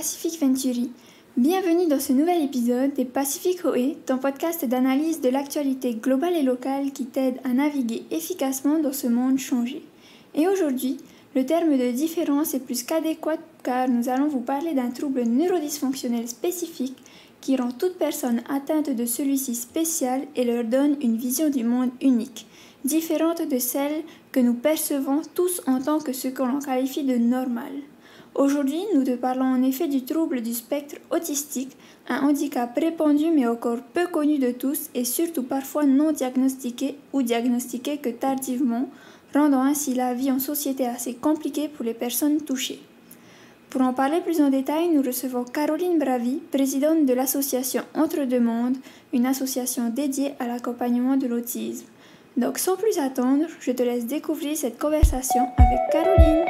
Pacific Venturi. Bienvenue dans ce nouvel épisode des Pacific OE, ton podcast d'analyse de l'actualité globale et locale qui t'aide à naviguer efficacement dans ce monde changé. Et aujourd'hui, le terme de différence est plus qu'adéquat car nous allons vous parler d'un trouble neurodysfonctionnel spécifique qui rend toute personne atteinte de celui-ci spécial et leur donne une vision du monde unique, différente de celle que nous percevons tous en tant que ce que l'on qualifie de normal. Aujourd'hui, nous te parlons en effet du trouble du spectre autistique, un handicap répandu mais encore peu connu de tous et surtout parfois non diagnostiqué ou diagnostiqué que tardivement, rendant ainsi la vie en société assez compliquée pour les personnes touchées. Pour en parler plus en détail, nous recevons Caroline Bravi, présidente de l'association Entre deux mondes, une association dédiée à l'accompagnement de l'autisme. Donc sans plus attendre, je te laisse découvrir cette conversation avec Caroline.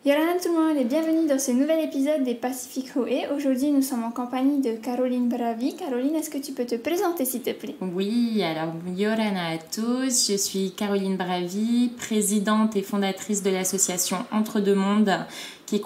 Yorana tout le monde et bienvenue dans ce nouvel épisode des Pacific OE. Aujourd'hui, nous sommes en compagnie de Caroline Bravi. Caroline, est-ce que tu peux te présenter s'il te plaît? Oui, alors Yorana à tous, je suis Caroline Bravi, présidente et fondatrice de l'association Entre deux mondes qui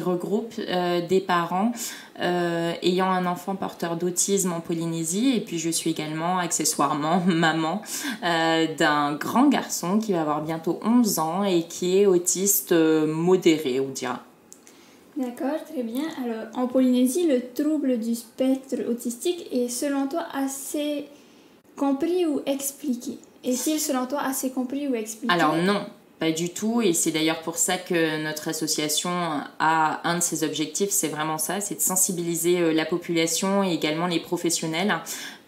regroupe des parents ayant un enfant porteur d'autisme en Polynésie, et puis je suis également accessoirement maman d'un grand garçon qui va avoir bientôt 11 ans et qui est autiste modéré, on dira. D'accord, très bien. Alors, en Polynésie, le trouble du spectre autistique est selon toi assez compris ou expliqué? Est-il selon toi assez compris ou expliqué? Alors non. Pas du tout, et c'est d'ailleurs pour ça que notre association a un de ses objectifs, c'est vraiment ça, c'est de sensibiliser la population et également les professionnels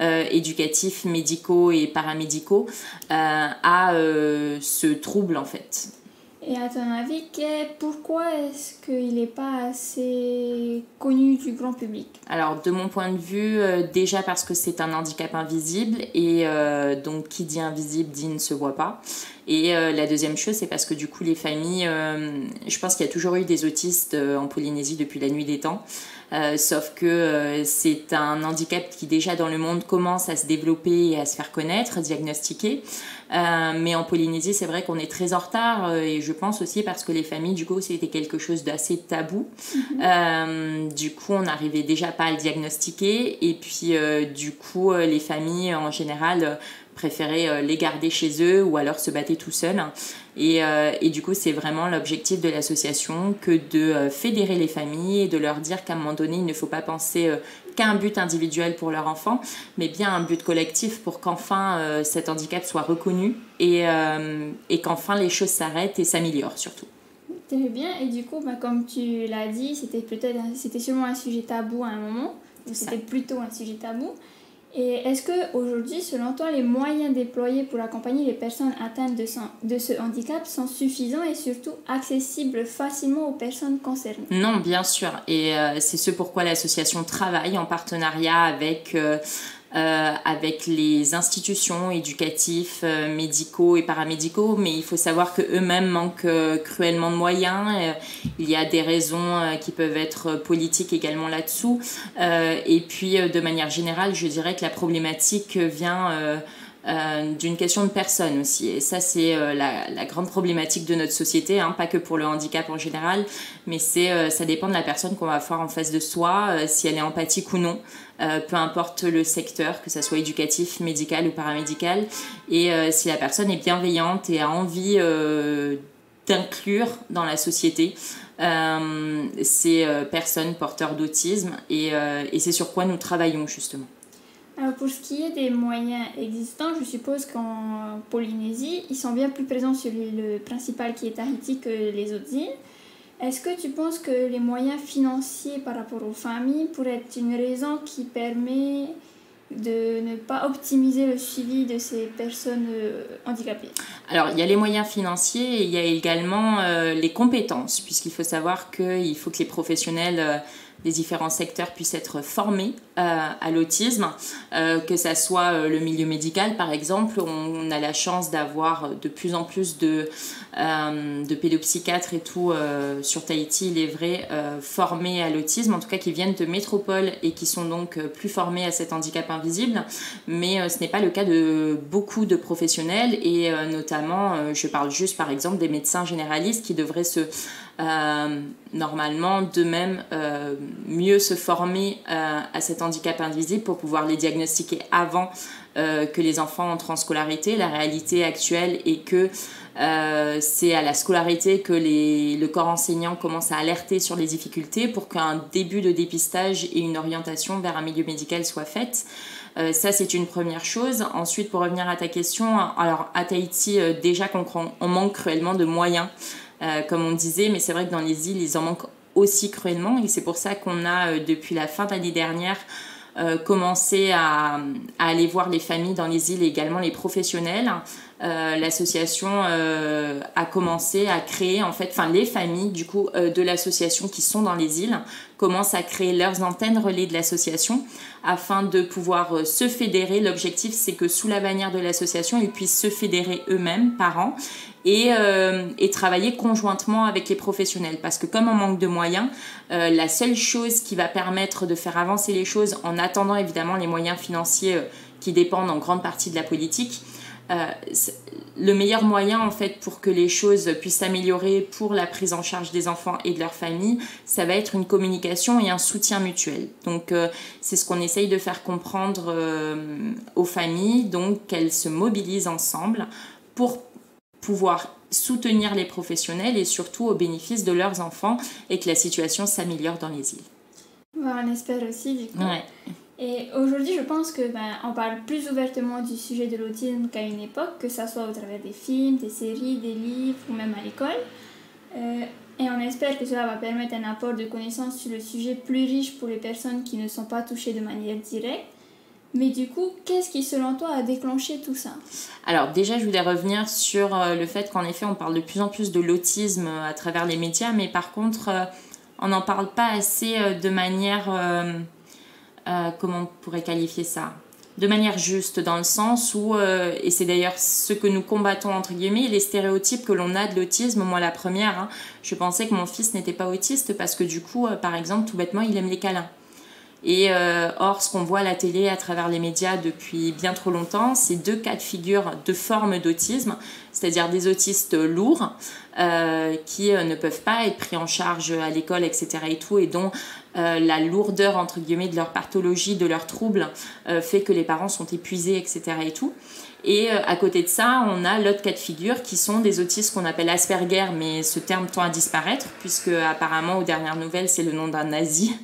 éducatifs, médicaux et paramédicaux à ce trouble en fait. Et à ton avis, pourquoi est-ce qu'il n'est pas assez connu du grand public? Alors, de mon point de vue, déjà parce que c'est un handicap invisible, et donc qui dit invisible dit ne se voit pas. Et la deuxième chose, c'est parce que du coup, les familles, je pense qu'il y a toujours eu des autistes en Polynésie depuis la nuit des temps. Sauf que c'est un handicap qui déjà dans le monde commence à se développer et à se faire connaître, diagnostiquer. Mais en Polynésie, c'est vrai qu'on est très en retard, et je pense aussi parce que les familles, du coup, c'était quelque chose d'assez tabou. Du coup, on n'arrivait déjà pas à le diagnostiquer, et puis du coup, les familles en général préféraient les garder chez eux ou alors se battaient tout seuls. Et du coup, c'est vraiment l'objectif de l'association que de fédérer les familles et de leur dire qu'à un moment donné, il ne faut pas penser qu'à un but individuel pour leur enfant, mais bien un but collectif pour qu'enfin cet handicap soit reconnu et qu'enfin les choses s'arrêtent et s'améliorent surtout. Très bien, et du coup, comme tu l'as dit, c'était sûrement un sujet tabou à un moment, c'était plutôt un sujet tabou. Et est-ce qu'aujourd'hui, selon toi, les moyens déployés pour accompagner les personnes atteintes de ce handicap sont suffisants et surtout accessibles facilement aux personnes concernées? Non, bien sûr. Et c'est ce pourquoi l'association travaille en partenariat avec les institutions éducatives, médicaux et paramédicaux, mais il faut savoir qu'eux-mêmes manquent cruellement de moyens. Il y a des raisons qui peuvent être politiques également là-dessous. Et puis, de manière générale, je dirais que la problématique vient d'une question de personne aussi. Et ça, c'est la grande problématique de notre société, hein, pas que pour le handicap en général, mais ça dépend de la personne qu'on va avoir en face de soi, si elle est empathique ou non. Peu importe le secteur, que ça soit éducatif, médical ou paramédical, et si la personne est bienveillante et a envie d'inclure dans la société ces personnes porteurs d'autisme, et c'est sur quoi nous travaillons justement. Alors pour ce qui est des moyens existants, je suppose qu'en Polynésie, ils sont bien plus présents sur l'île principale qui est Tahiti que les autres îles. Est-ce que tu penses que les moyens financiers par rapport aux familles pourraient être une raison qui permet de ne pas optimiser le suivi de ces personnes handicapées? Alors, il y a les moyens financiers et il y a également les compétences, puisqu'il faut savoir qu'il faut que les professionnels des différents secteurs puissent être formés à l'autisme, que ça soit le milieu médical par exemple. On a la chance d'avoir de plus en plus de pédopsychiatres et tout sur Tahiti, il est vrai, formés à l'autisme, en tout cas qui viennent de métropole et qui sont donc plus formés à cet handicap invisible, mais ce n'est pas le cas de beaucoup de professionnels, et notamment je parle juste par exemple des médecins généralistes qui devraient se normalement d'eux-mêmes mieux se former à cet handicap invisible pour pouvoir les diagnostiquer avant que les enfants entrent en scolarité. La réalité actuelle est que c'est à la scolarité que le corps enseignant commence à alerter sur les difficultés pour qu'un début de dépistage et une orientation vers un milieu médical soit faite. Ça, c'est une première chose. Ensuite, pour revenir à ta question, alors à Tahiti, déjà on manque cruellement de moyens, comme on disait, mais c'est vrai que dans les îles, ils en manquent aussi cruellement, et c'est pour ça qu'on a, depuis la fin de l'année dernière, commencé à aller voir les familles dans les îles et également les professionnels. L'association a commencé à créer, en fait, enfin les familles du coup de l'association qui sont dans les îles commencent à créer leurs antennes relais de l'association afin de pouvoir se fédérer. L'objectif, c'est que sous la bannière de l'association, ils puissent se fédérer eux-mêmes, parents, et travailler conjointement avec les professionnels. Parce que comme on manque de moyens, la seule chose qui va permettre de faire avancer les choses, en attendant évidemment les moyens financiers qui dépendent en grande partie de la politique, le meilleur moyen en fait pour que les choses puissent s'améliorer pour la prise en charge des enfants et de leurs familles, ça va être une communication et un soutien mutuel. Donc c'est ce qu'on essaye de faire comprendre aux familles, donc qu'elles se mobilisent ensemble pour pouvoir soutenir les professionnels et surtout au bénéfice de leurs enfants, et que la situation s'améliore dans les îles. On espère aussi du coup. Ouais. Et aujourd'hui, je pense que on parle plus ouvertement du sujet de l'autisme qu'à une époque, que ça soit au travers des films, des séries, des livres ou même à l'école. Et on espère que cela va permettre un apport de connaissances sur le sujet plus riche pour les personnes qui ne sont pas touchées de manière directe. Mais du coup, qu'est-ce qui, selon toi, a déclenché tout ça ? Alors déjà, je voulais revenir sur le fait qu'en effet, on parle de plus en plus de l'autisme à travers les médias, mais par contre, on n'en parle pas assez de manière... comment on pourrait qualifier ça ? De manière juste, dans le sens où, et c'est d'ailleurs ce que nous combattons entre guillemets, les stéréotypes que l'on a de l'autisme. Moi la première, je pensais que mon fils n'était pas autiste parce que du coup, par exemple, tout bêtement, il aime les câlins. Et or, ce qu'on voit à la télé, à travers les médias depuis bien trop longtemps, c'est deux cas de figure de formes d'autisme, c'est-à-dire des autistes lourds qui ne peuvent pas être pris en charge à l'école, etc. et tout, et dont la lourdeur, entre guillemets, de leur pathologie, de leurs troubles, fait que les parents sont épuisés, etc. et tout. Et à côté de ça, on a l'autre cas de figure qui sont des autistes qu'on appelle Asperger, mais ce terme tend à disparaître puisque apparemment aux dernières nouvelles c'est le nom d'un nazi.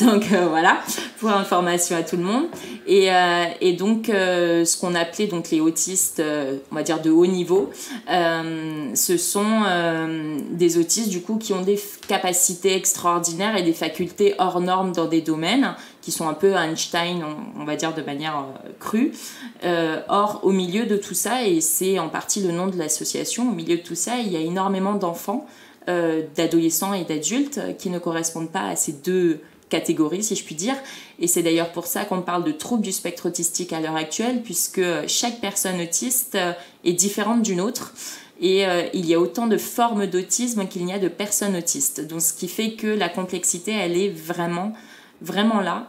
Donc voilà, pour information à tout le monde. Et donc ce qu'on appelait donc les autistes, on va dire de haut niveau, ce sont des autistes du coup qui ont des capacités extraordinaires et des facultés hors normes dans des domaines qui sont un peu Einstein, on va dire de manière crue. Or, au milieu de tout ça, et c'est en partie le nom de l'association, au milieu de tout ça, il y a énormément d'enfants, d'adolescents et d'adultes qui ne correspondent pas à ces deux catégories, si je puis dire. Et c'est d'ailleurs pour ça qu'on parle de troubles du spectre autistique à l'heure actuelle, puisque chaque personne autiste est différente d'une autre. Et il y a autant de formes d'autisme qu'il n'y a de personnes autistes. Donc, ce qui fait que la complexité, elle est vraiment là.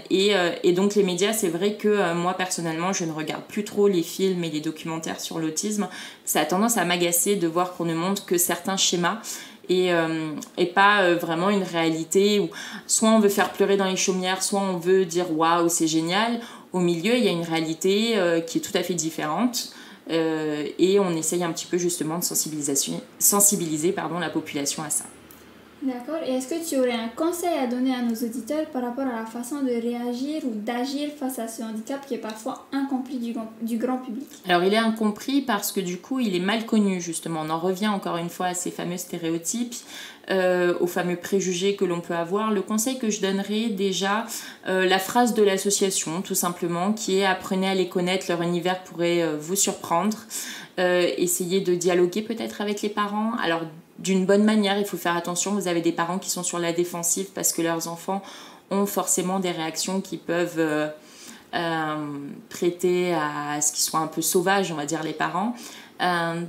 Et donc les médias, c'est vrai que moi personnellement je ne regarde plus trop les films et les documentaires sur l'autisme. Ça a tendance à m'agacer de voir qu'on ne montre que certains schémas et pas vraiment une réalité où soit on veut faire pleurer dans les chaumières, soit on veut dire waouh c'est génial. Au milieu il y a une réalité qui est tout à fait différente. Et on essaye un petit peu justement de sensibiliser la population à ça. D'accord. Et est-ce que tu aurais un conseil à donner à nos auditeurs par rapport à la façon de réagir ou d'agir face à ce handicap qui est parfois incompris du grand public ? Alors, il est incompris parce que du coup, il est mal connu, justement. On en revient encore une fois à ces fameux stéréotypes, aux fameux préjugés que l'on peut avoir. Le conseil que je donnerais déjà, la phrase de l'association, tout simplement, qui est « Apprenez à les connaître, leur univers pourrait vous surprendre ». Essayez de dialoguer peut-être avec les parents. Alors, d'une bonne manière, il faut faire attention. Vous avez des parents qui sont sur la défensive parce que leurs enfants ont forcément des réactions qui peuvent prêter à ce qu'ils soient un peu sauvages, on va dire, les parents.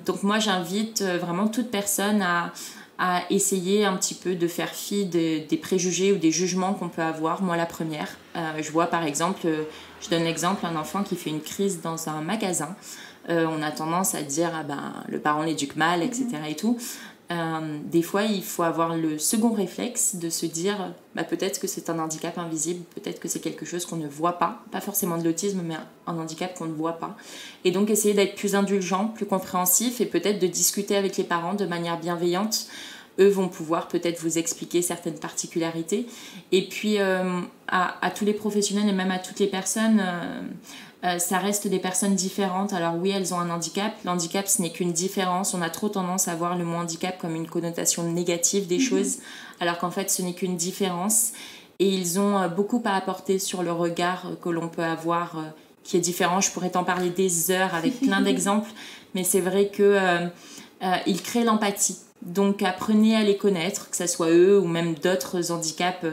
Donc moi, j'invite vraiment toute personne à essayer un petit peu de faire fi des préjugés ou des jugements qu'on peut avoir. Moi, la première, je vois par exemple, je donne l'exemple, un enfant qui fait une crise dans un magasin. On a tendance à dire le parent l'éduque mal, etc. et tout. des fois, il faut avoir le second réflexe de se dire peut-être que c'est un handicap invisible, peut-être que c'est quelque chose qu'on ne voit pas forcément de l'autisme, mais un handicap qu'on ne voit pas. Et donc, essayer d'être plus indulgent, plus compréhensif et peut-être de discuter avec les parents de manière bienveillante. Eux vont pouvoir peut-être vous expliquer certaines particularités. Et puis, à tous les professionnels et même à toutes les personnes, ça reste des personnes différentes. Alors oui, elles ont un handicap. L'handicap, ce n'est qu'une différence. On a trop tendance à voir le mot handicap comme une connotation négative des choses, alors qu'en fait, ce n'est qu'une différence. Et ils ont beaucoup à apporter sur le regard que l'on peut avoir, qui est différent. Je pourrais t'en parler des heures avec plein d'exemples, mais c'est vrai qu'ils créent l'empathie. Donc apprenez à les connaître, que ce soit eux ou même d'autres handicaps.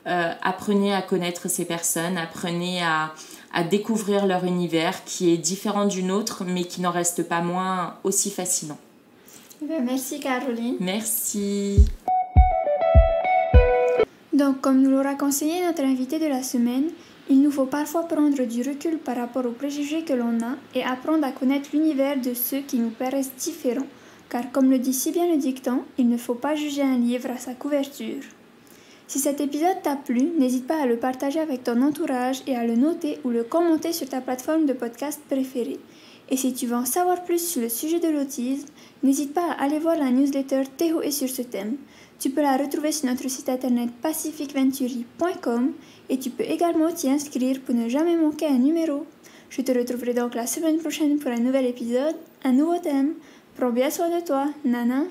Apprenez à connaître ces personnes, apprenez à découvrir leur univers qui est différent du nôtre, mais qui n'en reste pas moins aussi fascinant. Merci Caroline. Merci. Donc, comme nous l'aura conseillé notre invité de la semaine, il nous faut parfois prendre du recul par rapport aux préjugés que l'on a et apprendre à connaître l'univers de ceux qui nous paraissent différents. Car comme le dit si bien le dicton, il ne faut pas juger un livre à sa couverture. Si cet épisode t'a plu, n'hésite pas à le partager avec ton entourage et à le noter ou le commenter sur ta plateforme de podcast préférée. Et si tu veux en savoir plus sur le sujet de l'autisme, n'hésite pas à aller voir la newsletter Tehoe sur ce thème. Tu peux la retrouver sur notre site internet pacificventuri.com et tu peux également t'y inscrire pour ne jamais manquer un numéro. Je te retrouverai donc la semaine prochaine pour un nouvel épisode, un nouveau thème. Prends bien soin de toi, Nana.